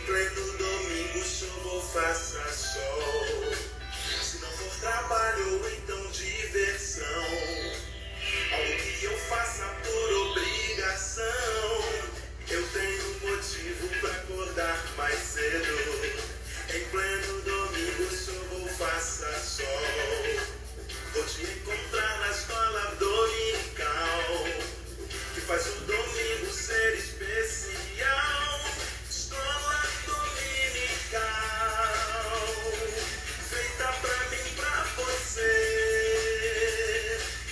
pleno domingo, chuva ou faça sol. Se não for trabalho ou então diversão, algo que eu faça por obrigação. Eu tenho motivo pra acordar mais cedo. Em pleno domingo, chuva ou faça sol. Vou te encontrar na escola dominical, que faz o domingo ser especial. Escola dominical, feita pra mim, pra você.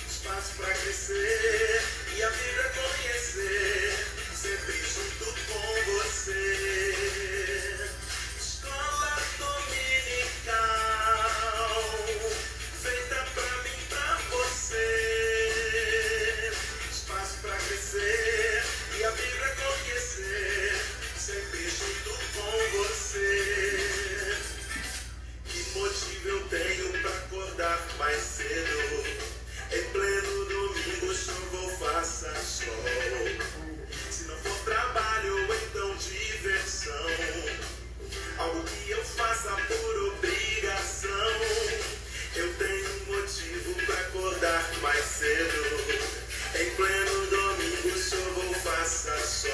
Espaço pra crescer e a Bíblia conhecer, sempre junto com você. Escola dominical, feita pra mim, pra você. Espaço pra crescer e a Bíblia conhecer, sempre junto com você. Que motivo eu tenho pra acordar mais cedo? Em pleno domingo, chuva ou faça sol. Se não for trabalho ou então diversão, algo que eu faça por obrigação. Eu tenho motivo pra acordar mais cedo. Em pleno domingo, chuva ou faça sol.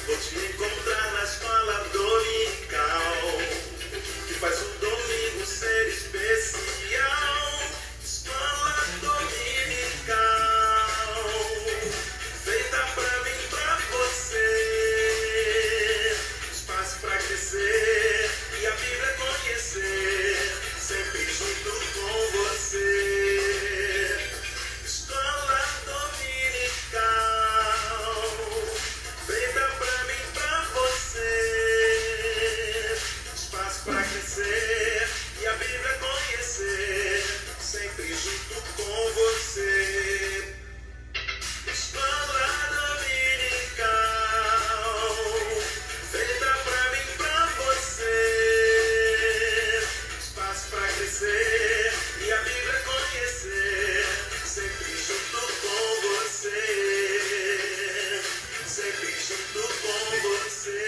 Vou te encontrar na escola dominical, que faz o domingo ser especial. Escola dominical, feita pra mim, pra você. Espaço pra crescer e a Bíblia conhecer, sempre junto com você. Escola dominical, feita pra mim, pra você. Espaço pra crescer e a Bíblia conhecer, sempre junto com você. Escola dominical, feita pra mim, pra você. Espaço pra crescer e a Bíblia conhecer, sempre junto com você. Sempre junto com você.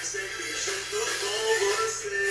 Sempre junto com você.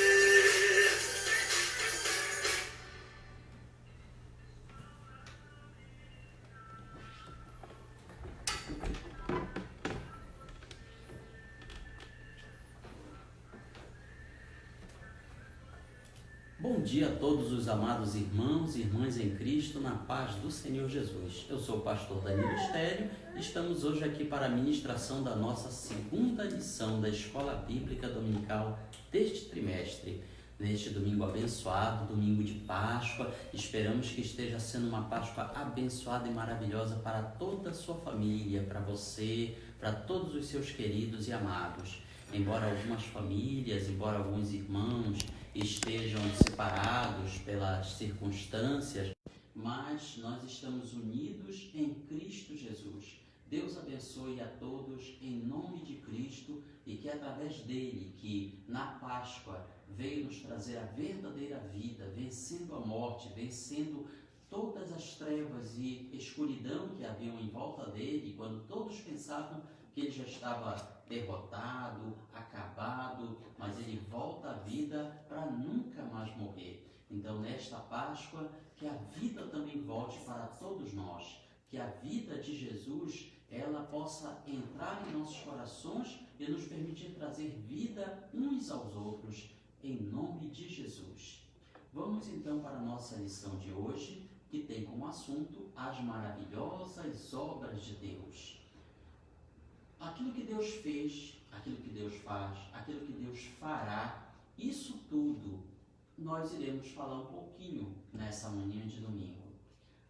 Bom dia a todos os amados irmãos e irmãs em Cristo, na paz do Senhor Jesus. Eu sou o pastor Danilo Estério e estamos hoje aqui para a ministração da nossa segunda lição da Escola Bíblica Dominical deste trimestre. Neste domingo abençoado, domingo de Páscoa, esperamos que esteja sendo uma Páscoa abençoada e maravilhosa para toda a sua família, para você, para todos os seus queridos e amados. Embora algumas famílias, embora alguns irmãos estejam separados pelas circunstâncias, mas nós estamos unidos em Cristo Jesus. Deus abençoe a todos em nome de Cristo e que através dele, que na Páscoa veio nos trazer a verdadeira vida, vencendo a morte, vencendo todas as trevas e escuridão que haviam em volta dele, quando todos pensavam que ele já estava derrotado, acabado, mas ele volta à vida para nunca mais morrer. Então, nesta Páscoa, que a vida também volte para todos nós, que a vida de Jesus, ela possa entrar em nossos corações e nos permitir trazer vida uns aos outros, em nome de Jesus. Vamos então para a nossa lição de hoje, que tem como assunto as maravilhosas obras de Deus. Aquilo que Deus fez, aquilo que Deus faz, aquilo que Deus fará, isso tudo nós iremos falar um pouquinho nessa manhã de domingo.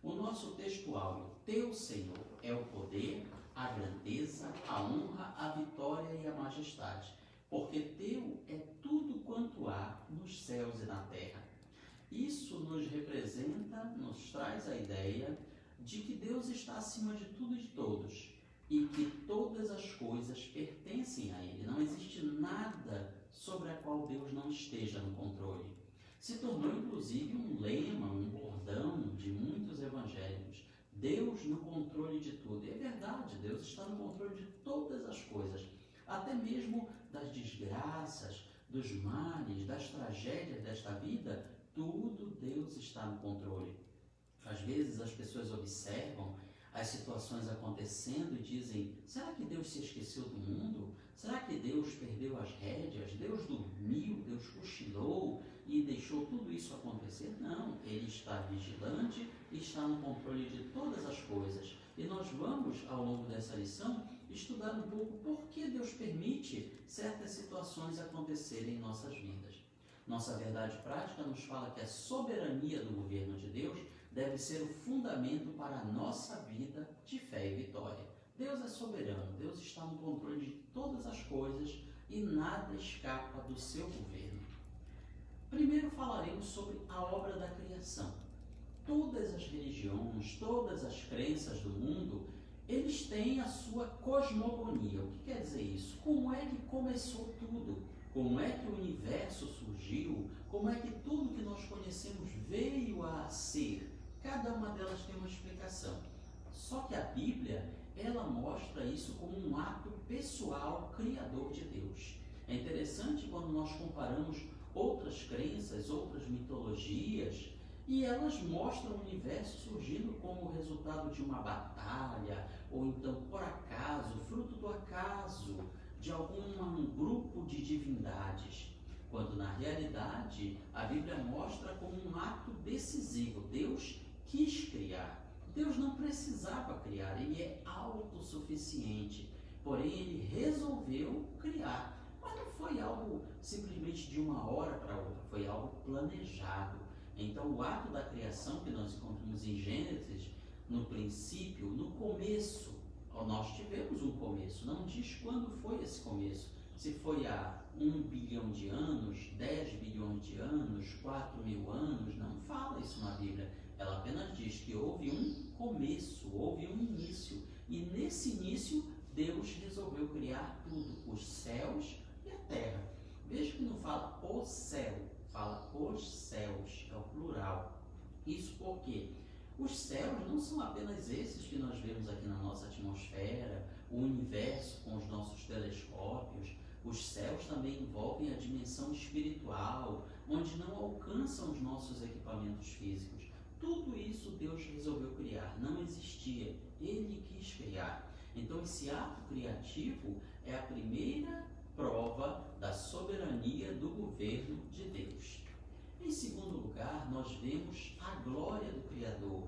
O nosso texto áureo, Teu, Senhor, é o poder, a grandeza, a honra, a vitória e a majestade, porque Teu é tudo quanto há nos céus e na terra. Isso nos representa, nos traz a ideia de que Deus está acima de tudo e de todos, e que todas as coisas pertencem a Ele. Não existe nada sobre a qual Deus não esteja no controle. Se tornou inclusive um lema, um bordão de muitos evangélicos. Deus no controle de tudo. E é verdade, Deus está no controle de todas as coisas. até mesmo das desgraças, dos males, das tragédias desta vida, tudo Deus está no controle. Às vezes as pessoas observam as situações acontecendo e dizem: será que Deus se esqueceu do mundo? Será que Deus perdeu as rédeas? Deus dormiu? Deus cochilou e deixou tudo isso acontecer? Não, Ele está vigilante e está no controle de todas as coisas. E nós vamos, ao longo dessa lição, estudar um pouco por que Deus permite certas situações acontecerem em nossas vidas. Nossa verdade prática nos fala que a soberania do governo de Deus deve ser o fundamento para a nossa vida de fé e vitória. Deus é soberano, Deus está no controle de todas as coisas e nada escapa do seu governo. Primeiro falaremos sobre a obra da criação. Todas as religiões, todas as crenças do mundo, eles têm a sua cosmogonia. O que quer dizer isso? Como é que começou tudo? Como é que o universo surgiu? Como é que tudo que nós conhecemos veio a ser? Cada uma delas tem uma explicação. Só que a Bíblia, ela mostra isso como um ato pessoal criador de Deus. É interessante quando nós comparamos outras crenças, outras mitologias, e elas mostram o universo surgindo como resultado de uma batalha, ou então por acaso, fruto do acaso, de algum grupo de divindades, quando na realidade a Bíblia mostra como um ato decisivo. Deus quis criar. Deus não precisava criar, Ele é autossuficiente, porém Ele resolveu criar. Mas não foi algo simplesmente de uma hora para outra, foi algo planejado. Então o ato da criação que nós encontramos em Gênesis, no princípio, no começo, nós tivemos um começo, não diz quando foi esse começo, se foi há 1 bilhão de anos, 10 bilhões de anos, 4.000 anos, não fala isso na Bíblia. Ela apenas diz que houve um começo, houve um início, e nesse início Deus resolveu criar tudo, os céus e a terra. Veja que não fala o céu, fala os céus, é o plural. Isso porque os céus não são apenas esses que nós vemos aqui na nossa atmosfera, o universo com os nossos telescópios. Os céus também envolvem a dimensão espiritual, onde não alcançam os nossos equipamentos físicos. Tudo isso Deus resolveu criar, não existia, Ele quis criar. Então esse ato criativo é a primeira prova da soberania do governo de Deus. Em segundo lugar, nós vemos a glória do Criador.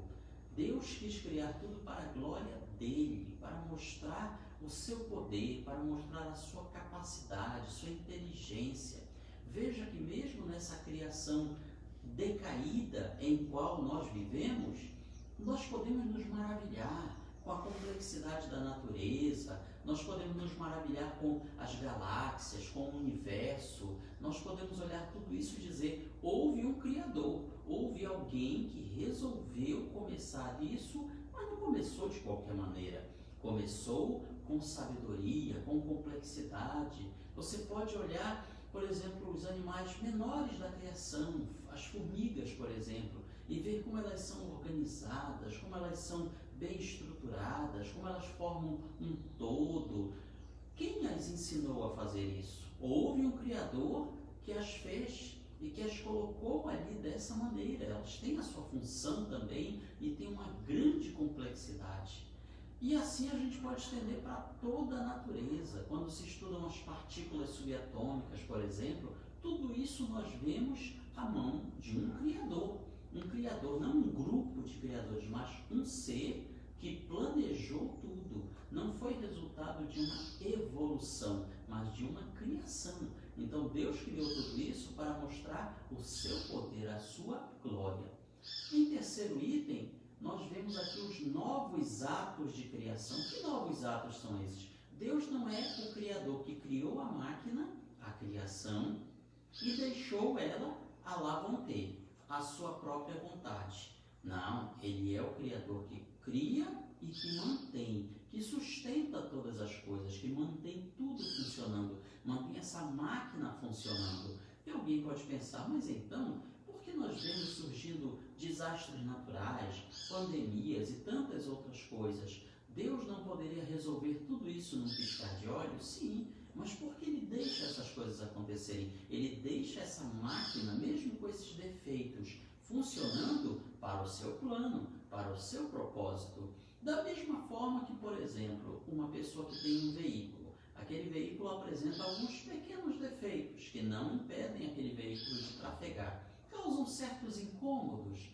Deus quis criar tudo para a glória dele, para mostrar o seu poder, para mostrar a sua capacidade, sua inteligência. Veja que mesmo nessa criação decaída em qual nós vivemos, nós podemos nos maravilhar com a complexidade da natureza, nós podemos nos maravilhar com as galáxias, com o universo, nós podemos olhar tudo isso e dizer: houve um Criador, houve alguém que resolveu começar isso, mas não começou de qualquer maneira. Começou com sabedoria, com complexidade. Você pode olhar, por exemplo, os animais menores da criação, as formigas, por exemplo, e ver como elas são organizadas, como elas são bem estruturadas, como elas formam um todo. Quem as ensinou a fazer isso? Houve um Criador que as fez e que as colocou ali dessa maneira. Elas têm a sua função também e têm uma grande complexidade. E assim a gente pode estender para toda a natureza. Quando se estudam as partículas subatômicas, por exemplo, tudo isso nós vemos à mão de um Criador. Um Criador, não um grupo de criadores, mas um ser que planejou tudo. Não foi resultado de uma evolução, mas de uma criação. Então Deus criou tudo isso para mostrar o seu poder, a sua glória. Em terceiro item, nós vemos aqui os novos atos de criação. Que novos atos são esses? Deus não é o Criador que criou a máquina, a criação, e deixou ela à la vontade, à sua própria vontade. Não, Ele é o Criador que cria e que mantém, que sustenta todas as coisas, que mantém tudo funcionando, mantém essa máquina funcionando. E alguém pode pensar: mas então, por que nós vemos surgindo desastres naturais, pandemias e tantas outras coisas? Deus não poderia resolver tudo isso num piscar de olhos? Sim, Mas por que ele deixa essas coisas acontecerem? Ele deixa essa máquina, mesmo com esses defeitos, funcionando para o seu plano, para o seu propósito. Da mesma forma que, por exemplo, uma pessoa que tem um veículo, aquele veículo apresenta alguns pequenos defeitos que não impedem aquele veículo de trafegar, causam certos incômodos.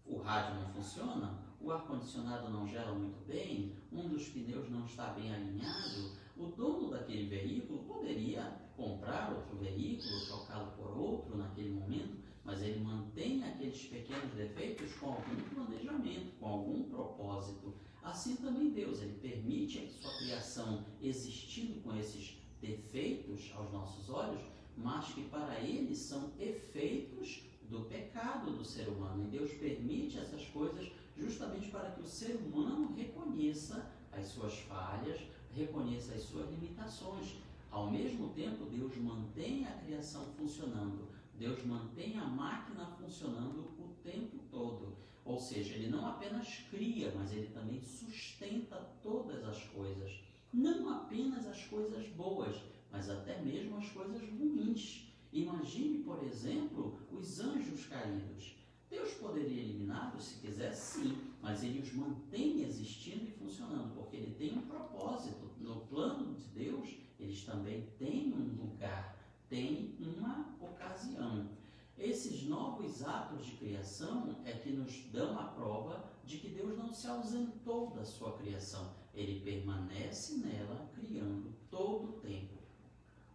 O rádio não funciona, o ar-condicionado não gela muito bem, um dos pneus não está bem alinhado. O dono daquele veículo poderia comprar outro veículo, trocá-lo por outro naquele momento, mas ele mantém aqueles pequenos defeitos com algum planejamento, com algum propósito. Assim também Deus, ele permite a sua criação existindo com esses defeitos aos nossos olhos, mas que para ele são efeitos do pecado do ser humano. E Deus permite essas coisas justamente para que o ser humano reconheça as suas falhas, reconheça as suas limitações. Ao mesmo tempo, Deus mantém a criação funcionando, Deus mantém a máquina funcionando o tempo todo. Ou seja, ele não apenas cria, mas ele também sustenta todas as coisas. Não apenas as coisas boas, mas até mesmo as coisas ruins. Imagine, por exemplo, os anjos caídos. Deus poderia eliminá-los se quisesse, sim, mas ele os mantém existindo e funcionando, porque ele tem um propósito. No plano de Deus, eles também têm um lugar, têm uma ocasião. Esses novos atos de criação é que nos dão a prova de que Deus não se ausentou da sua criação. Ele permanece nela, criando todo o tempo.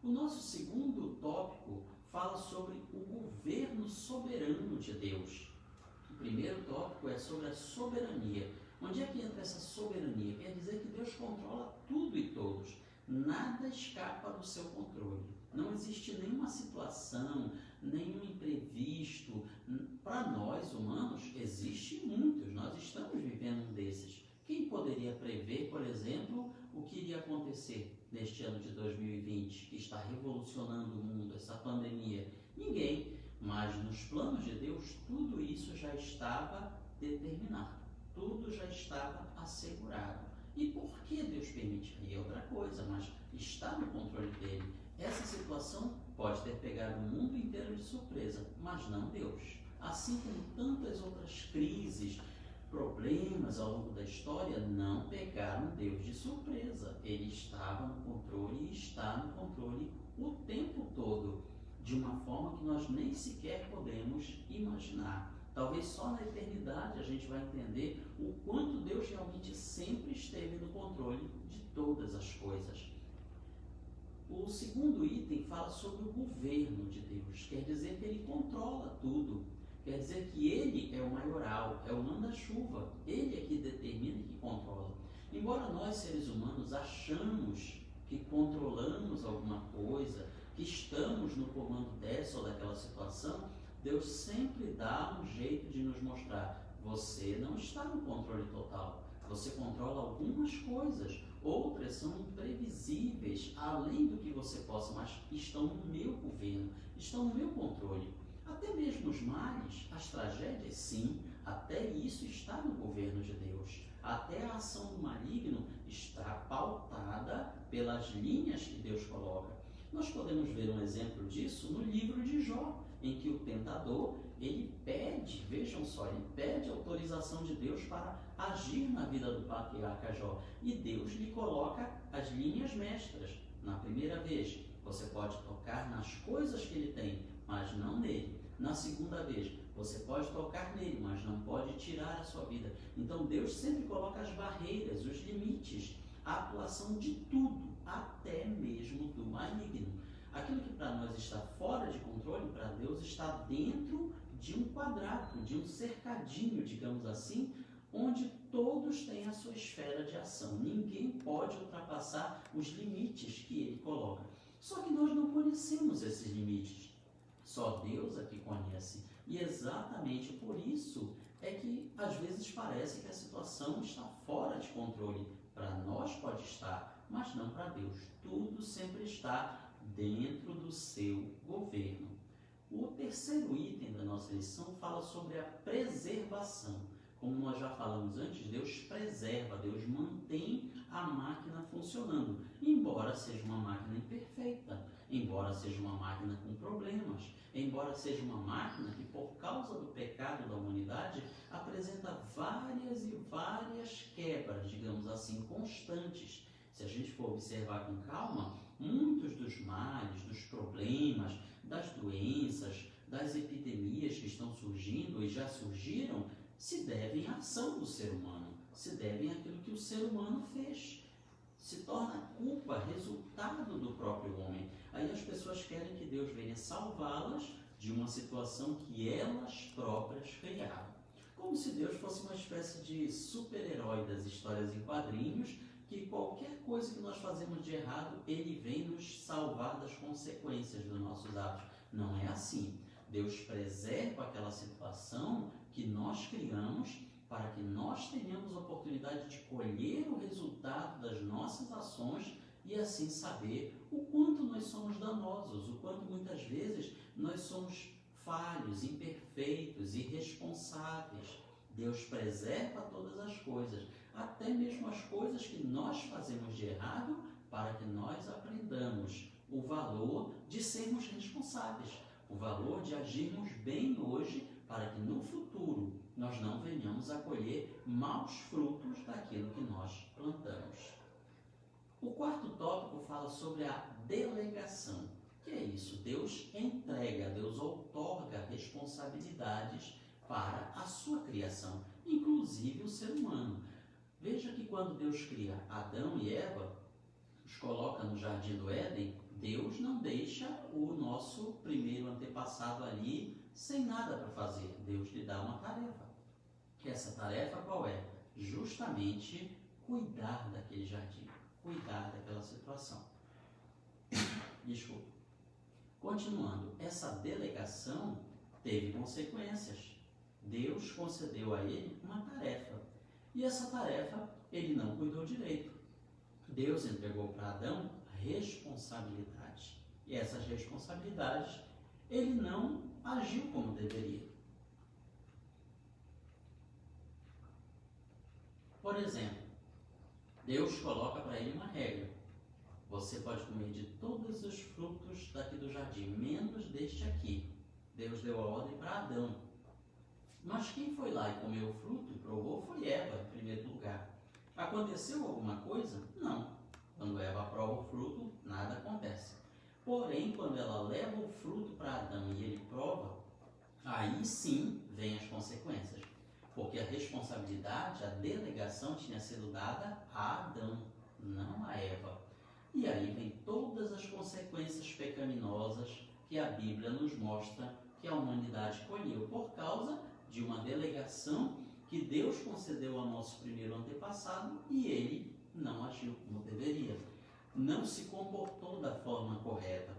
O nosso segundo tópico fala sobre o governo soberano de Deus. O primeiro tópico é sobre a soberania. Onde é que entra essa soberania? Quer dizer que Deus controla tudo e todos. Nada escapa do seu controle. Não existe nenhuma situação, nenhum imprevisto. Para nós, humanos, existem muitos. Nós estamos vivendo um desses. Quem poderia prever, por exemplo, o que iria acontecer neste ano de 2020, que está revolucionando o mundo, essa pandemia? Ninguém. Mas nos planos de Deus, tudo isso já estava determinado. Tudo já estava assegurado. E por que Deus permite? Aí é outra coisa, mas está no controle dele. Essa situação pode ter pegado o mundo inteiro de surpresa, mas não Deus. Assim como tantas outras crises, problemas ao longo da história, não pegaram Deus de surpresa. Ele estava no controle e está no controle o tempo todo, de uma forma que nós nem sequer podemos imaginar. Talvez só na eternidade a gente vai entender o quanto Deus realmente sempre esteve no controle de todas as coisas. O segundo item fala sobre o governo de Deus, quer dizer que ele controla tudo, quer dizer que ele é o maioral, é o manda-chuva, ele é que determina e que controla. Embora nós, seres humanos, achamos que controlamos alguma coisa, que estamos no comando dessa ou daquela situação, Deus sempre dá um jeito de nos mostrar: você não está no controle total, você controla algumas coisas, outras são imprevisíveis, além do que você possa, mas estão no meu governo, estão no meu controle. Até mesmo os males, as tragédias, sim, até isso está no governo de Deus. Até a ação do maligno está pautada pelas linhas que Deus coloca. Nós podemos ver um exemplo disso no livro de Jó, em que o tentador, ele pede, vejam só, ele pede autorização de Deus para agir na vida do patriarca Jó. E Deus lhe coloca as linhas mestras. Na primeira vez, você pode tocar nas coisas que ele tem, mas não nele. Na segunda vez, você pode tocar nele, mas não pode tirar a sua vida. Então Deus sempre coloca as barreiras, os limites, a atuação de tudo, até mesmo do maligno. Aquilo que para nós está fora de controle, para Deus está dentro de um quadrado, de um cercadinho, digamos assim, onde todos têm a sua esfera de ação. Ninguém pode ultrapassar os limites que ele coloca. Só que nós não conhecemos esses limites. Só Deus é que conhece. E exatamente por isso é que às vezes parece que a situação está fora de controle. Para nós pode estar, mas não para Deus. Tudo sempre está dentro do seu governo. O terceiro item da nossa lição fala sobre a preservação. Como nós já falamos antes, Deus preserva, Deus mantém a máquina funcionando. Embora seja uma máquina imperfeita, embora seja uma máquina com problemas, embora seja uma máquina que, por causa do pecado da humanidade, apresenta várias e várias quebras, digamos assim, constantes. Se a gente for observar com calma, muitos dos males, dos problemas, das doenças, das epidemias que estão surgindo e já surgiram, se devem à ação do ser humano, se devem àquilo que o ser humano fez. Se torna culpa, resultado do próprio homem. Aí as pessoas querem que Deus venha salvá-las de uma situação que elas próprias criaram. Como se Deus fosse uma espécie de super-herói das histórias em quadrinhos, que qualquer coisa que nós fazemos de errado, Ele vem nos salvar das consequências dos nossos atos. Não é assim. Deus preserva aquela situação que nós criamos para que nós tenhamos a oportunidade de colher o resultado das nossas ações e assim saber o quanto nós somos danosos, o quanto muitas vezes nós somos falhos, imperfeitos, irresponsáveis. Deus preserva todas as coisas, até mesmo as coisas que nós fazemos de errado, para que nós aprendamos o valor de sermos responsáveis, o valor de agirmos bem hoje, para que no futuro nós não venhamos a colher maus frutos daquilo que nós plantamos. O quarto tópico fala sobre a delegação. O que é isso? Deus entrega, Deus outorga responsabilidades para a sua criação, inclusive o ser humano. Veja que quando Deus cria Adão e Eva, os coloca no jardim do Éden, Deus não deixa o nosso primeiro antepassado ali sem nada para fazer. Deus lhe dá uma tarefa. Essa tarefa qual é? Justamente cuidar daquele jardim, cuidar daquela situação. Desculpa. Continuando, essa delegação teve consequências. Deus concedeu a ele uma tarefa. E essa tarefa ele não cuidou direito. Deus entregou para Adão responsabilidades. E essas responsabilidades ele não agiu como deveria. Por exemplo, Deus coloca para ele uma regra. Você pode comer de todos os frutos daqui do jardim, menos deste aqui. Deus deu a ordem para Adão. Mas quem foi lá e comeu o fruto e provou foi Eva, em primeiro lugar. Aconteceu alguma coisa? Não. Quando Eva prova o fruto, nada acontece. Porém, quando ela leva o fruto para Adão e ele prova, aí sim vem as consequências. Porque a responsabilidade, a delegação tinha sido dada a Adão, não a Eva. E aí vem todas as consequências pecaminosas que a Bíblia nos mostra que a humanidade colheu por causa de uma delegação que Deus concedeu ao nosso primeiro antepassado e ele não agiu como deveria. Não se comportou da forma correta.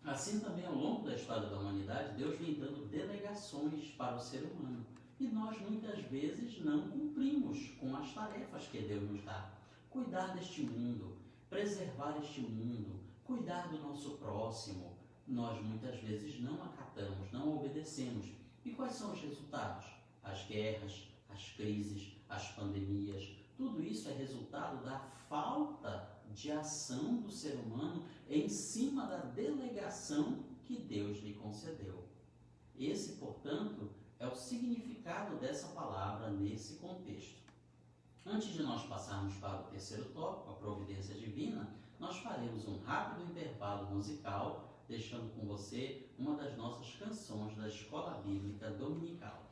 Assim também, ao longo da história da humanidade, Deus vem dando delegações para o ser humano. E nós muitas vezes não cumprimos com as tarefas que Deus nos dá. Cuidar deste mundo, preservar este mundo, cuidar do nosso próximo. Nós muitas vezes não acatamos, não obedecemos. E quais são os resultados? As guerras, as crises, as pandemias. Tudo isso é resultado da falta de ação do ser humano em cima da delegação que Deus lhe concedeu. Esse, portanto, é o significado dessa palavra nesse contexto. Antes de nós passarmos para o terceiro tópico, a providência divina, nós faremos um rápido intervalo musical, deixando com você uma das nossas canções da Escola Bíblica Dominical.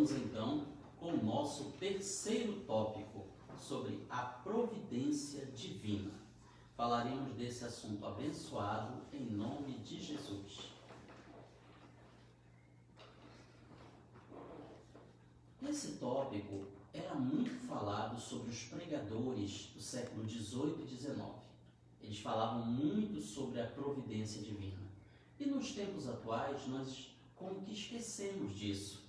vamos então com o nosso terceiro tópico sobre a providência divina. Falaremos desse assunto abençoado em nome de Jesus. Esse tópico era muito falado sobre os pregadores do século XVIII e XIX. Eles falavam muito sobre a providência divina. E nos tempos atuais, nós como que esquecemos disso.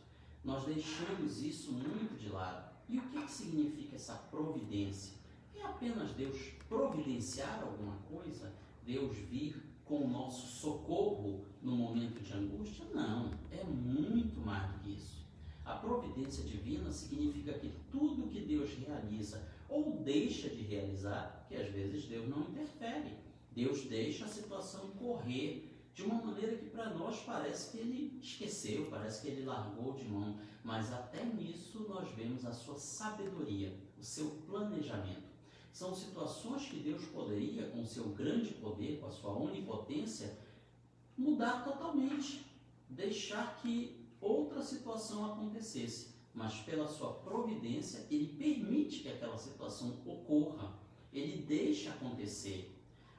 Nós deixamos isso muito de lado. E o que significa essa providência? É apenas Deus providenciar alguma coisa? Deus vir com o nosso socorro no momento de angústia? Não, é muito mais do que isso. A providência divina significa que tudo que Deus realiza ou deixa de realizar, que às vezes Deus não interfere. Deus deixa a situação correr de uma maneira que para nós parece que Ele esqueceu, parece que Ele largou de mão. Mas até nisso nós vemos a sua sabedoria, o seu planejamento. São situações que Deus poderia, com o seu grande poder, com a sua onipotência, mudar totalmente, deixar que outra situação acontecesse, mas pela sua providência, Ele permite que aquela situação ocorra, Ele deixa acontecer.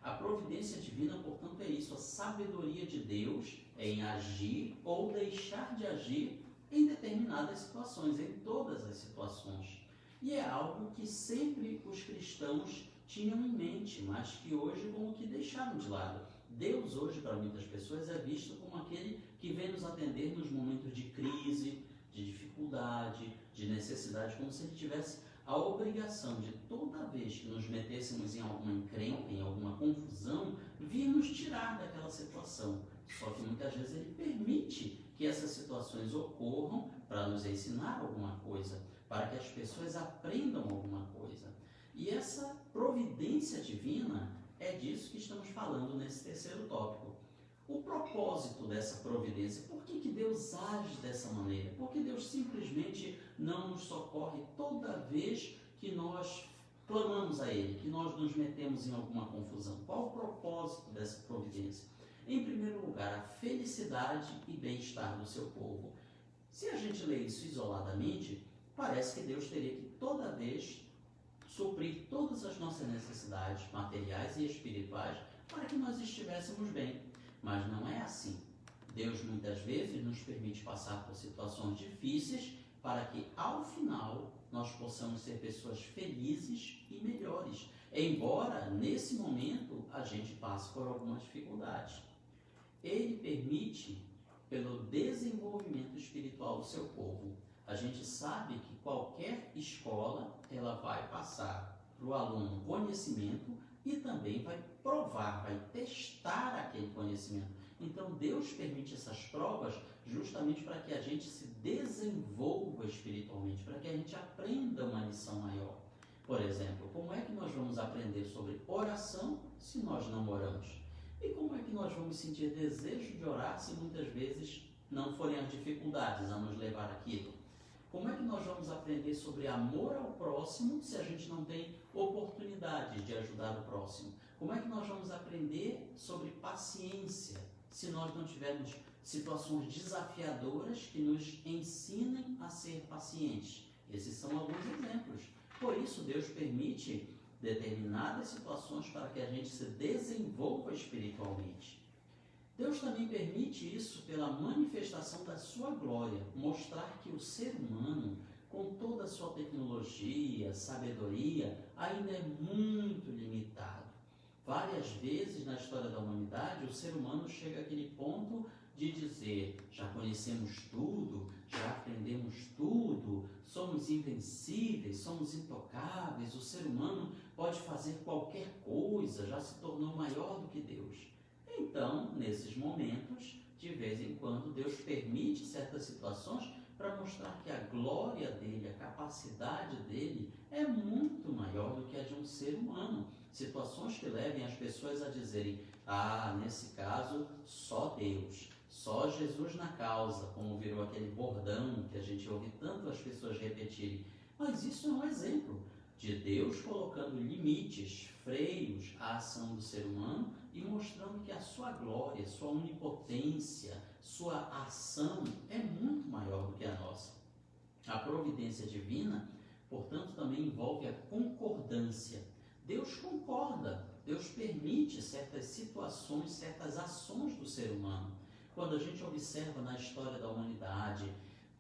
A providência divina, portanto, é isso, a sabedoria de Deus em agir ou deixar de agir em determinadas situações, em todas as situações. E é algo que sempre os cristãos tinham em mente, mas que hoje como que deixaram de lado. Deus hoje, para muitas pessoas, é visto como aquele que vem nos atender nos momentos de crise, de dificuldade, de necessidade, como se Ele tivesse a obrigação de toda vez que nos metêssemos em alguma encrenca, em alguma confusão, vir nos tirar daquela situação. Só que muitas vezes Ele permite que essas situações ocorram para nos ensinar alguma coisa, para que as pessoas aprendam alguma coisa. E essa providência divina é disso que estamos falando nesse terceiro tópico. O propósito dessa providência, por que Deus age dessa maneira? Por que Deus simplesmente não nos socorre toda vez que nós clamamos a Ele, que nós nos metemos em alguma confusão? Qual o propósito dessa providência? Em primeiro lugar, a felicidade e bem-estar do seu povo. Se a gente lê isso isoladamente, parece que Deus teria que toda vez suprir todas as nossas necessidades materiais e espirituais para que nós estivéssemos bem. Mas não é assim. Deus muitas vezes nos permite passar por situações difíceis para que ao final nós possamos ser pessoas felizes e melhores, embora nesse momento a gente passe por algumas dificuldades. Ele permite pelo desenvolvimento espiritual do seu povo. A gente sabe que qualquer escola ela vai passar para o aluno conhecimento e também vai provar, vai testar aquele conhecimento. Então Deus permite essas provas justamente para que a gente se desenvolva espiritualmente, para que a gente aprenda uma lição maior. Por exemplo, como é que nós vamos aprender sobre oração se nós não oramos? E como é que nós vamos sentir desejo de orar se muitas vezes não forem as dificuldades a nos levar àquilo? Como é que nós vamos aprender sobre amor ao próximo se a gente não tem oportunidade de ajudar o próximo? Como é que nós vamos aprender sobre paciência se nós não tivermos situações desafiadoras que nos ensinem a ser pacientes? Esses são alguns exemplos. Por isso, Deus permite determinadas situações para que a gente se desenvolva espiritualmente. Deus também permite isso pela manifestação da sua glória, mostrar que o ser humano, com toda a sua tecnologia, sabedoria, ainda é muito limitado. Várias vezes na história da humanidade, o ser humano chega àquele ponto de dizer: já conhecemos tudo, já aprendemos tudo, somos invencíveis, somos intocáveis, o ser humano pode fazer qualquer coisa, já se tornou maior do que Deus. Então, nesses momentos, de vez em quando, Deus permite certas situações para mostrar que a glória dele, a capacidade dele é muito maior do que a de um ser humano. Situações que levem as pessoas a dizerem: ah, nesse caso, só Deus, só Jesus na causa, como virou aquele bordão que a gente ouve tanto as pessoas repetirem. Mas isso é um exemplo de Deus colocando limites, freios à ação do ser humano e mostrando que a sua glória, sua onipotência, sua ação é muito maior do que a nossa. A providência divina, portanto, também envolve a concordância. Deus concorda, Deus permite certas situações, certas ações do ser humano. Quando a gente observa na história da humanidade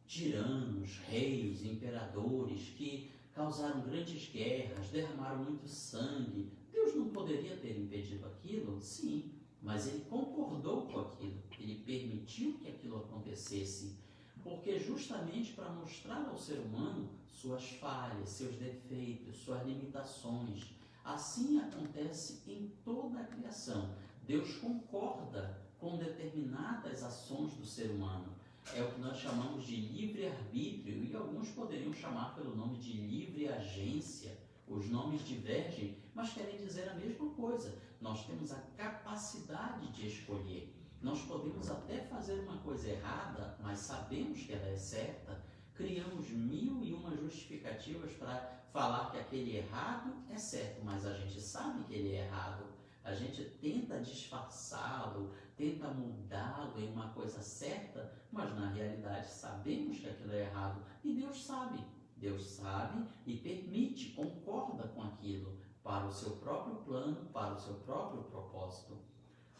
tiranos, reis, imperadores que causaram grandes guerras, derramaram muito sangue, Deus não poderia ter impedido aquilo? Sim, mas ele concordou com aquilo, ele permitiu que aquilo acontecesse, porque justamente para mostrar ao ser humano suas falhas, seus defeitos, suas limitações. Assim acontece em toda a criação. Deus concorda com determinadas ações do ser humano. É o que nós chamamos de livre-arbítrio, e alguns poderiam chamar pelo nome de livre-agência. Os nomes divergem, mas querem dizer a mesma coisa. Nós temos a capacidade de escolher. Nós podemos até fazer uma coisa errada, mas sabemos que ela é certa. Criamos 1001 justificativas para falar que aquele errado é certo, mas a gente sabe que ele é errado. A gente tenta disfarçá-lo, tenta mudá-lo em uma coisa certa, mas na realidade sabemos que aquilo é errado. E Deus sabe e permite, concorda com aquilo para o seu próprio plano, para o seu próprio propósito.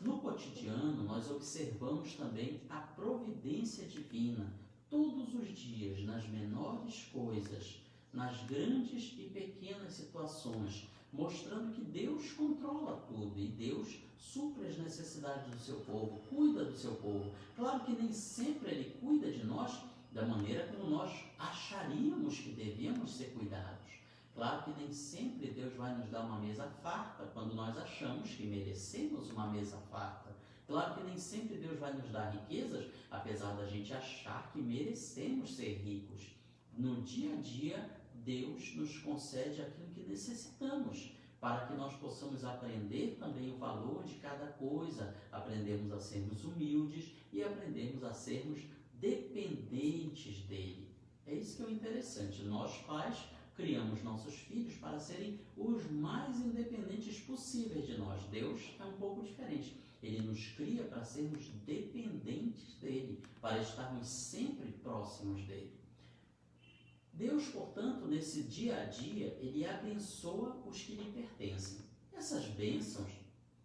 No cotidiano, nós observamos também a providência divina, todos os dias, nas menores coisas, nas grandes e pequenas situações, mostrando que Deus controla tudo e Deus supre as necessidades do seu povo, cuida do seu povo. Claro que nem sempre Ele cuida de nós da maneira como nós acharíamos que devíamos ser cuidados. Claro que nem sempre Deus vai nos dar uma mesa farta quando nós achamos que merecemos uma mesa farta. Claro que nem sempre Deus vai nos dar riquezas, apesar da gente achar que merecemos ser ricos. No dia a dia, Deus nos concede aquilo que necessitamos, para que nós possamos aprender também o valor de cada coisa, aprendermos a sermos humildes e aprendermos a sermos dependentes dele. É isso que é o interessante. Nós, pais, criamos nossos filhos para serem os mais independentes possíveis de nós. Deus é um pouco diferente. Ele nos cria para sermos dependentes dele, para estarmos sempre próximos dele. Deus, portanto, nesse dia a dia, ele abençoa os que lhe pertencem. Essas bênçãos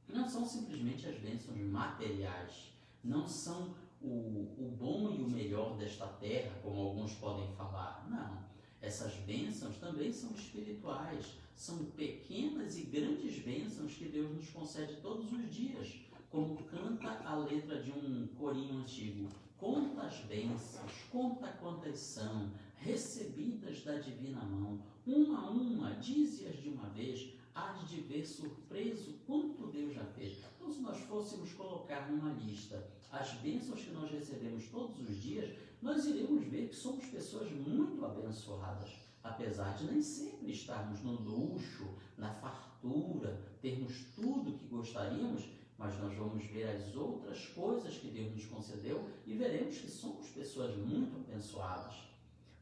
não são simplesmente as bênçãos materiais, não são o bom e o melhor desta terra, como alguns podem falar. Não. Essas bênçãos também são espirituais, são pequenas e grandes bênçãos que Deus nos concede todos os dias, como canta a letra de um corinho antigo. Conta as bênçãos, conta quantas são, recebidas da divina mão, uma a uma, dize-as de uma vez, hás de ver surpreso quanto Deus já fez. Então, se nós fôssemos colocar numa lista as bênçãos que nós recebemos todos os dias, nós iremos ver que somos pessoas muito abençoadas, apesar de nem sempre estarmos no luxo, na fartura, termos tudo que gostaríamos, mas nós vamos ver as outras coisas que Deus nos concedeu e veremos que somos pessoas muito abençoadas.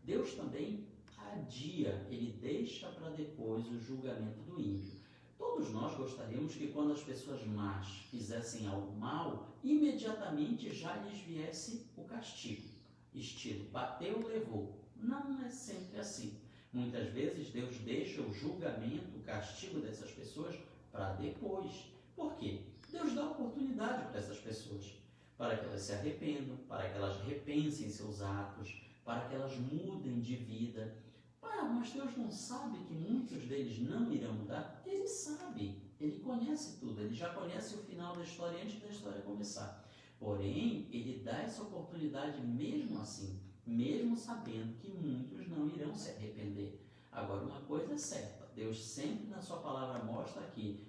Deus também adia, ele deixa para depois o julgamento do ímpio. Todos nós gostaríamos que quando as pessoas más fizessem algo mal, imediatamente já lhes viesse o castigo. Estilo, bateu, levou. Não é sempre assim. Muitas vezes Deus deixa o julgamento, o castigo dessas pessoas para depois. Por quê? Deus dá oportunidade para essas pessoas, para que elas se arrependam, para que elas repensem seus atos, para que elas mudem de vida. Mas Deus não sabe que muitos deles não irão mudar? Ele sabe, ele conhece tudo, ele já conhece o final da história antes da história começar. Porém, ele dá essa oportunidade mesmo assim, mesmo sabendo que muitos não irão se arrepender. Agora, uma coisa é certa, Deus sempre na sua palavra mostra que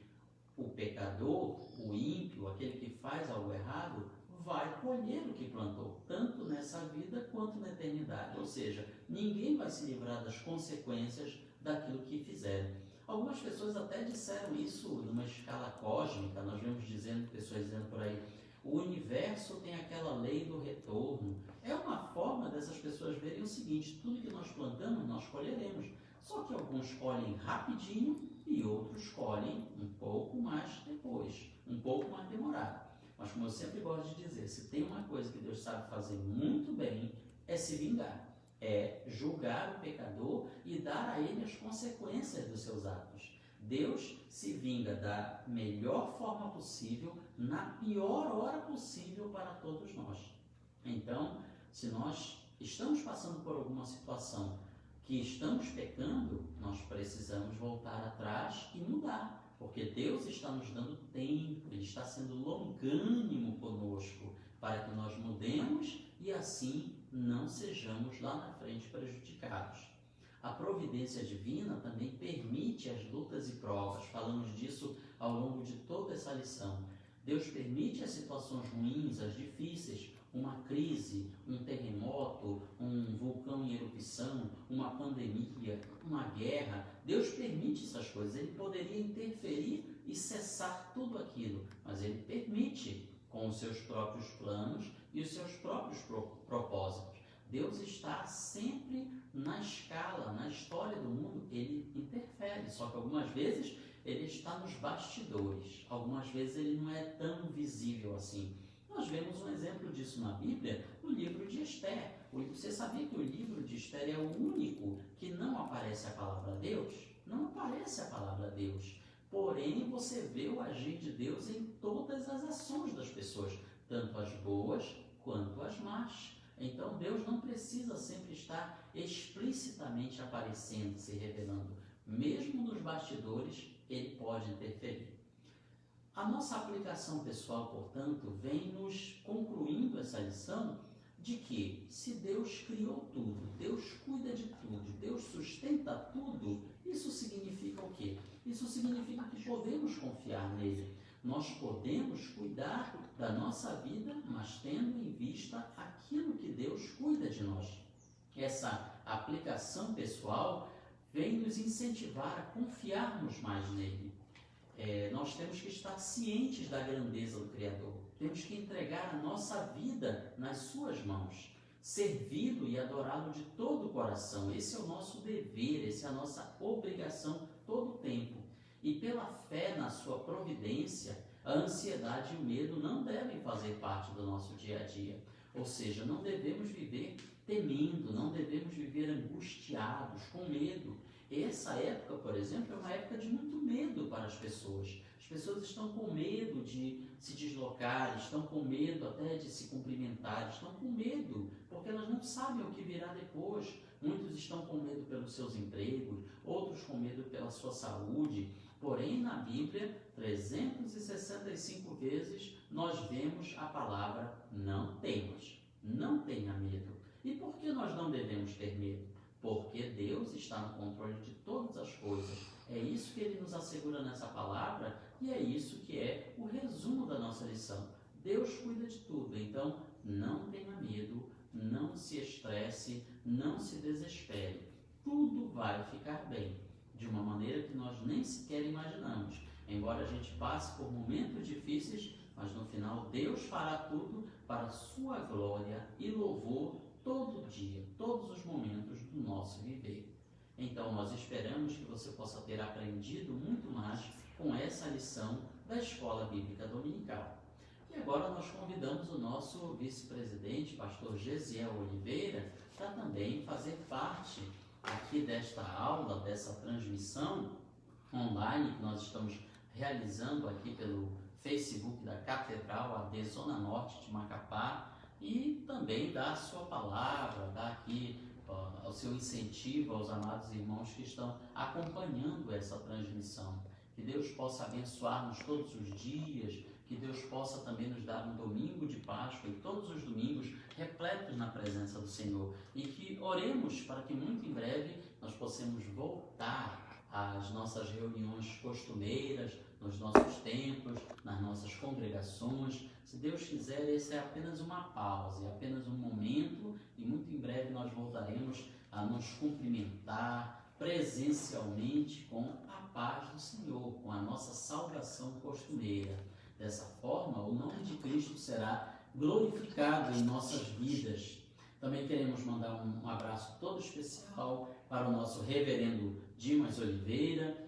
o pecador, o ímpio, aquele que faz algo errado, vai colher o que plantou, tanto nessa vida quanto na eternidade. Ou seja, ninguém vai se livrar das consequências daquilo que fizeram. Algumas pessoas até disseram isso numa escala cósmica, nós vemos pessoas dizendo por aí, o universo tem aquela lei do retorno. É uma forma dessas pessoas verem o seguinte, tudo que nós plantamos, nós colheremos. Só que alguns colhem rapidinho e outros colhem um pouco mais depois, um pouco mais demorado. Mas como eu sempre gosto de dizer, se tem uma coisa que Deus sabe fazer muito bem, é se vingar. é julgar o pecador e dar a ele as consequências dos seus atos. Deus se vinga da melhor forma possível, na pior hora possível para todos nós. Então, se nós estamos passando por alguma situação que estamos pecando, nós precisamos voltar atrás e mudar, porque Deus está nos dando tempo, Ele está sendo longânimo conosco, para que nós mudemos e assim não sejamos lá na frente prejudicados. A providência divina também permite as lutas e provas, falamos disso ao longo de toda essa lição. Deus permite as situações ruins, as difíceis, uma crise, um terremoto, um vulcão em erupção, uma pandemia, uma guerra. Deus permite essas coisas. Ele poderia interferir e cessar tudo aquilo, mas Ele permite com os seus próprios planos e os seus próprios propósitos. Deus está sempre na escala, na história do mundo, Ele interfere, só que algumas vezes Ele está nos bastidores, algumas vezes Ele não é tão visível assim. Nós vemos um exemplo disso na Bíblia, no livro de Esther. Você sabia que o livro de Esther é o único que não aparece a palavra Deus? Não aparece a palavra Deus. Porém, você vê o agir de Deus em todas as ações das pessoas, tanto as boas quanto as más. Então, Deus não precisa sempre estar explicitamente aparecendo, se revelando. Mesmo nos bastidores, Ele pode interferir. A nossa aplicação pessoal, portanto, vem nos concluindo essa lição de que, se Deus criou tudo, Deus cuida de tudo, Deus sustenta tudo, isso significa o quê? Isso significa que podemos confiar nele. Nós podemos cuidar da nossa vida, mas tendo em vista aquilo que Deus cuida de nós. Essa aplicação pessoal vem nos incentivar a confiarmos mais nele. Nós temos que estar cientes da grandeza do Criador. Temos que entregar a nossa vida nas suas mãos, servi-lo e adorá-lo de todo o coração. Esse é o nosso dever, essa é a nossa obrigação todo o tempo. E pela fé na sua providência, a ansiedade e o medo não devem fazer parte do nosso dia a dia. Ou seja, não devemos viver temendo, não devemos viver angustiados, com medo. Essa época, por exemplo, é uma época de muito medo para as pessoas. As pessoas estão com medo de se deslocar, estão com medo até de se cumprimentar, estão com medo, porque elas não sabem o que virá depois. Muitos estão com medo pelos seus empregos, outros com medo pela sua saúde. Porém, na Bíblia, 365 vezes, nós vemos a palavra não temas, não tenha medo. E por que nós não devemos ter medo? Porque Deus está no controle de todas as coisas. É isso que Ele nos assegura nessa palavra e é isso que é o resumo da nossa lição. Deus cuida de tudo, então não tenha medo, não se estresse, não se desespere. Tudo vai ficar bem, de uma maneira que nós nem sequer imaginamos. Embora a gente passe por momentos difíceis, mas no final Deus fará tudo para a sua glória e louvor todo dia, todos os momentos do nosso viver. Então nós esperamos que você possa ter aprendido muito mais com essa lição da Escola Bíblica Dominical. E agora nós convidamos o nosso vice-presidente, pastor Gesiel Oliveira, para também fazer parte aqui desta aula, dessa transmissão online que nós estamos realizando aqui pelo Facebook da Catedral AD Zona Norte de Macapá, e também dar a sua palavra, dar aqui o seu incentivo aos amados irmãos que estão acompanhando essa transmissão. Que Deus possa abençoar-nos todos os dias, que Deus possa também nos dar um domingo de Páscoa e todos os domingos repletos na presença do Senhor. E que oremos para que muito em breve nós possamos voltar às nossas reuniões costumeiras, nos nossos templos, nas nossas congregações. Se Deus quiser, esse é apenas uma pausa, é apenas um momento e muito em breve nós voltaremos a nos cumprimentar presencialmente com a paz do Senhor, com a nossa salvação costumeira. Dessa forma, o nome de Cristo será glorificado em nossas vidas. Também queremos mandar um abraço todo especial para o nosso reverendo Dimas Oliveira,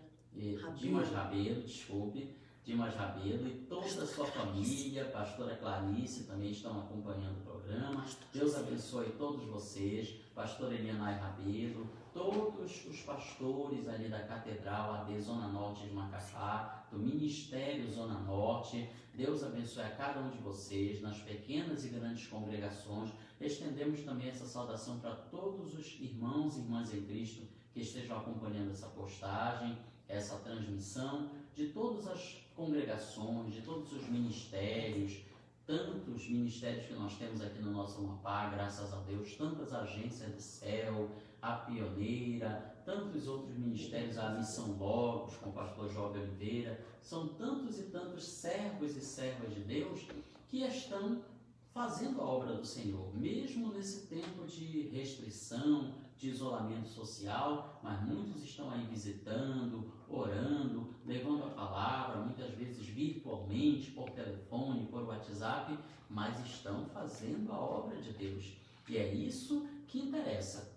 Dimas Rabelo, desculpe, Dimas Rabelo e toda a sua família, pastora Clarice também estão acompanhando o programa. Deus abençoe todos vocês, pastora Elianai Rabelo, todos os pastores ali da Catedral AD Zona Norte de Macapá, do Ministério Zona Norte. Deus abençoe a cada um de vocês, nas pequenas e grandes congregações. Estendemos também essa saudação para todos os irmãos e irmãs em Cristo que estejam acompanhando essa postagem, essa transmissão, de todas as congregações, de todos os ministérios, tantos ministérios que nós temos aqui no nosso Amapá, graças a Deus, tantas agências de céu, a Pioneira, tantos outros ministérios, a Missão Logos, com o pastor Jorge Oliveira, são tantos e tantos servos e servas de Deus que estão fazendo a obra do Senhor, mesmo nesse tempo de restrição, de isolamento social, mas muitos estão aí visitando, orando, levando a palavra, muitas vezes virtualmente, por telefone, por WhatsApp, mas estão fazendo a obra de Deus. E é isso que interessa.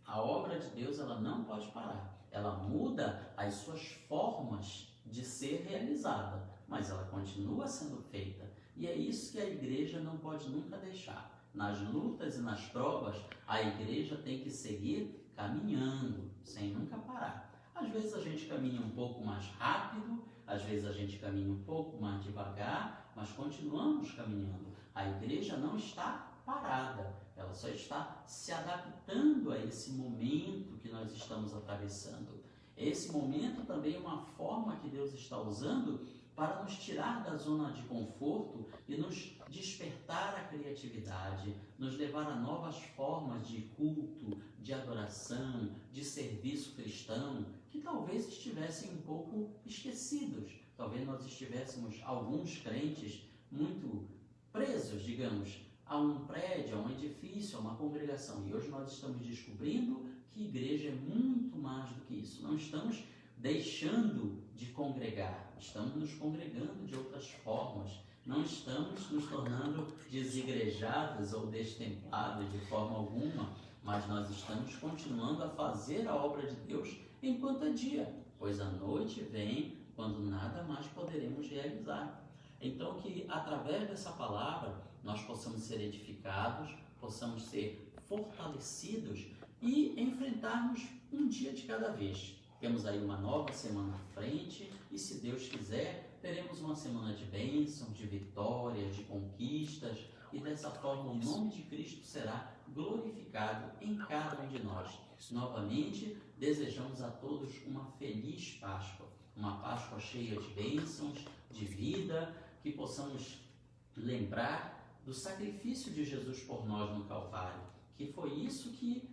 A obra de Deus, ela não pode parar. Ela muda as suas formas de ser realizada, mas ela continua sendo feita. E é isso que a igreja não pode nunca deixar. Nas lutas e nas provas, a igreja tem que seguir caminhando, sem nunca parar. Às vezes a gente caminha um pouco mais rápido, às vezes a gente caminha um pouco mais devagar, mas continuamos caminhando. A igreja não está parada, ela só está se adaptando a esse momento que nós estamos atravessando. Esse momento também é uma forma que Deus está usando para nos tirar da zona de conforto e nos despertar a criatividade, nos levar a novas formas de culto, de adoração, de serviço cristão, que talvez estivessem um pouco esquecidos. Talvez nós estivéssemos, alguns crentes, muito presos, digamos, a um prédio, a um edifício, a uma congregação. E hoje nós estamos descobrindo que igreja é muito mais do que isso. Não estamos deixando de congregar, estamos nos congregando de outras formas, não estamos nos tornando desigrejados ou destemplados de forma alguma, mas nós estamos continuando a fazer a obra de Deus enquanto é dia, pois a noite vem quando nada mais poderemos realizar. Então que através dessa palavra nós possamos ser edificados, possamos ser fortalecidos e enfrentarmos um dia de cada vez. Temos aí uma nova semana à frente e, se Deus quiser, teremos uma semana de bênçãos, de vitórias, de conquistas, e dessa forma o nome de Cristo será glorificado em cada um de nós. Novamente, desejamos a todos uma feliz Páscoa, uma Páscoa cheia de bênçãos, de vida, que possamos lembrar do sacrifício de Jesus por nós no Calvário, que foi isso que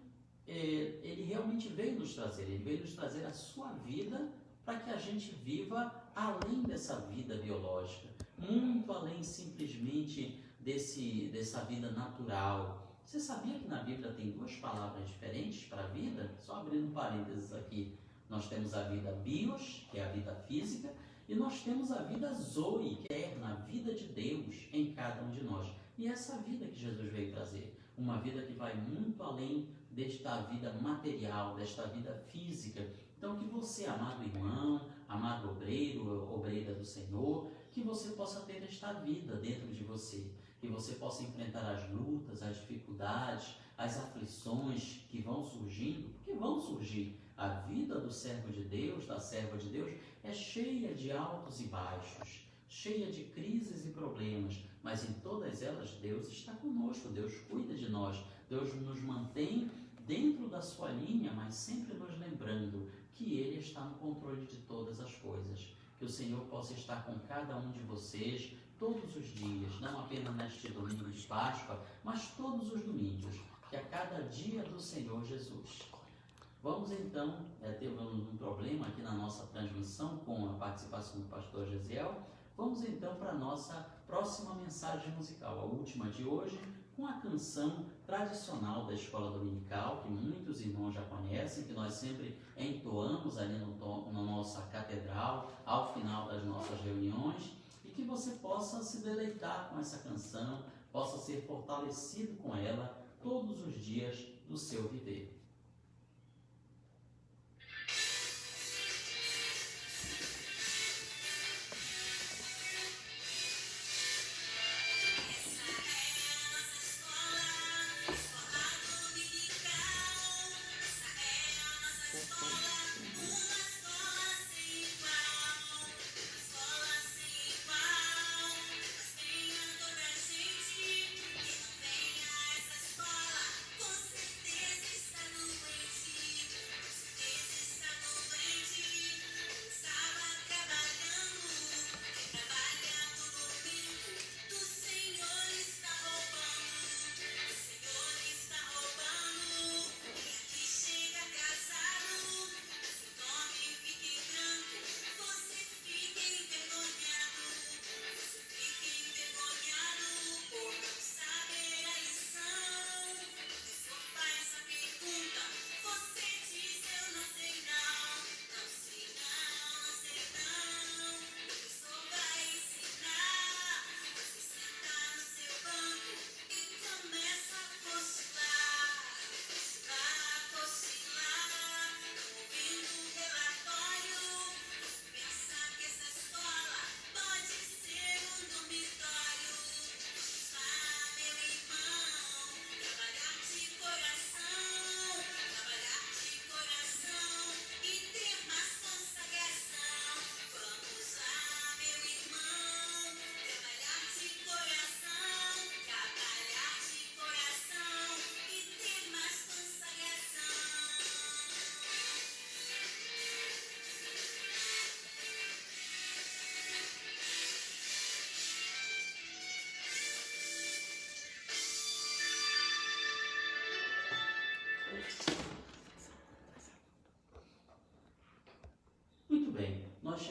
ele realmente veio nos trazer. Ele veio nos trazer a sua vida para que a gente viva além dessa vida biológica, muito além simplesmente dessa vida natural. Você sabia que na Bíblia tem duas palavras diferentes para a vida? Só abrindo parênteses aqui, nós temos a vida bios, que é a vida física, e nós temos a vida zoe, que é a vida de Deus em cada um de nós. E essa vida que Jesus veio trazer, uma vida que vai muito além desta vida material, desta vida física. Então que você, amado irmão, amado obreiro, obreira do Senhor, que você possa ter esta vida dentro de você, que você possa enfrentar as lutas, as dificuldades, as aflições que vão surgindo, porque vão surgir. A vida do servo de Deus, da serva de Deus, é cheia de altos e baixos, cheia de crises e problemas, mas em todas elas Deus está conosco, Deus cuida de nós, Deus nos mantém dentro da sua linha, mas sempre nos lembrando que Ele está no controle de todas as coisas. Que o Senhor possa estar com cada um de vocês todos os dias, não apenas neste domingo de Páscoa, mas todos os domingos, que a cada dia do Senhor Jesus. Vamos então, teve um problema aqui na nossa transmissão com a participação do pastor Gesiel. Vamos então para a nossa próxima mensagem musical, a última de hoje, com a canção tradicional da Escola Dominical, que muitos irmãos já conhecem, que nós sempre entoamos ali na nossa catedral, ao final das nossas reuniões, e que você possa se deleitar com essa canção, possa ser fortalecido com ela todos os dias do seu viver.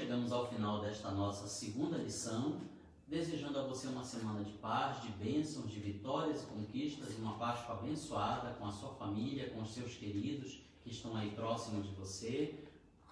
chegamos ao final desta nossa segunda lição, desejando a você uma semana de paz, de bênçãos, de vitórias e conquistas, uma Páscoa abençoada com a sua família, com os seus queridos que estão aí próximos de você.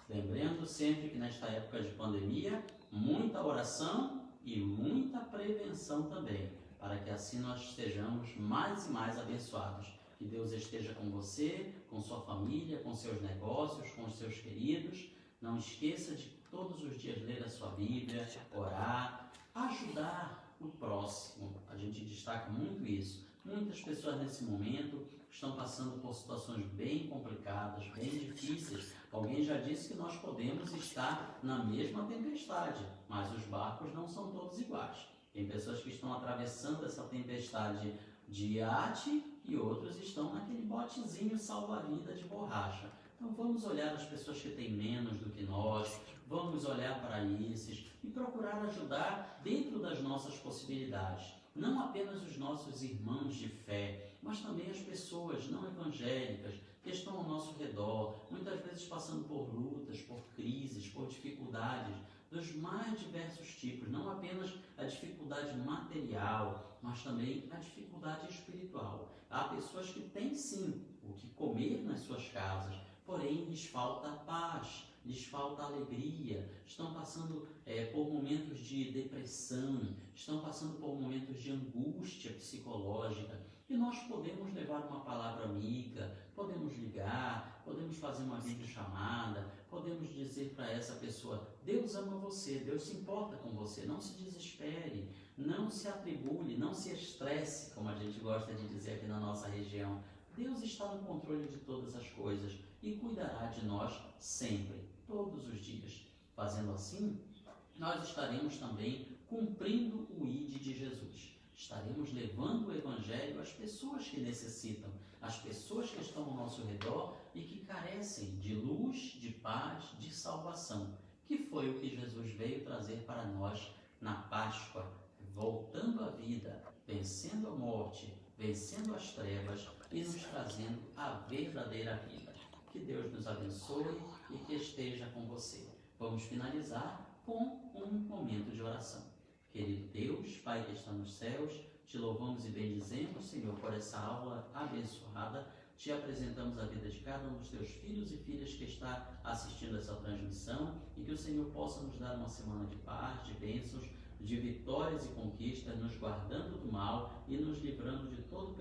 Lembrando sempre que nesta época de pandemia, muita oração e muita prevenção também, para que assim nós estejamos mais e mais abençoados. Que Deus esteja com você, com sua família, com seus negócios, com os seus queridos. Não esqueça de todos os dias ler a sua Bíblia, orar, ajudar o próximo. A gente destaca muito isso. Muitas pessoas nesse momento estão passando por situações bem complicadas, bem difíceis. Alguém já disse que nós podemos estar na mesma tempestade, mas os barcos não são todos iguais. Tem pessoas que estão atravessando essa tempestade de iate e outros estão naquele botezinho salva-vida de borracha. Então vamos olhar as pessoas que têm menos do que nós, vamos olhar para esses e procurar ajudar dentro das nossas possibilidades. Não apenas os nossos irmãos de fé, mas também as pessoas não evangélicas que estão ao nosso redor, muitas vezes passando por lutas, por crises, por dificuldades dos mais diversos tipos, não apenas a dificuldade material, mas também a dificuldade espiritual. Há pessoas que têm sim o que comer nas suas casas, porém lhes falta paz, lhes falta alegria, estão passando por momentos de depressão, estão passando por momentos de angústia psicológica, e nós podemos levar uma palavra amiga, podemos ligar, podemos fazer uma videochamada, podemos dizer para essa pessoa: Deus ama você, Deus se importa com você, não se desespere, não se atribule, não se estresse, como a gente gosta de dizer aqui na nossa região. Deus está no controle de todas as coisas e cuidará de nós sempre, todos os dias. Fazendo assim, nós estaremos também cumprindo o ID de Jesus. Estaremos levando o Evangelho às pessoas que necessitam, às pessoas que estão ao nosso redor e que carecem de luz, de paz, de salvação, que foi o que Jesus veio trazer para nós na Páscoa, voltando à vida, vencendo a morte, vencendo as trevas e nos trazendo a verdadeira vida. Que Deus nos abençoe e que esteja com você. Vamos finalizar com um momento de oração. Querido Deus, Pai que está nos céus, te louvamos e bendizemos, Senhor, por essa aula abençoada. Te apresentamos a vida de cada um dos teus filhos e filhas que está assistindo essa transmissão e que o Senhor possa nos dar uma semana de paz, de bênçãos, de vitórias e conquistas, nos guardando do mal e nos livrando de todo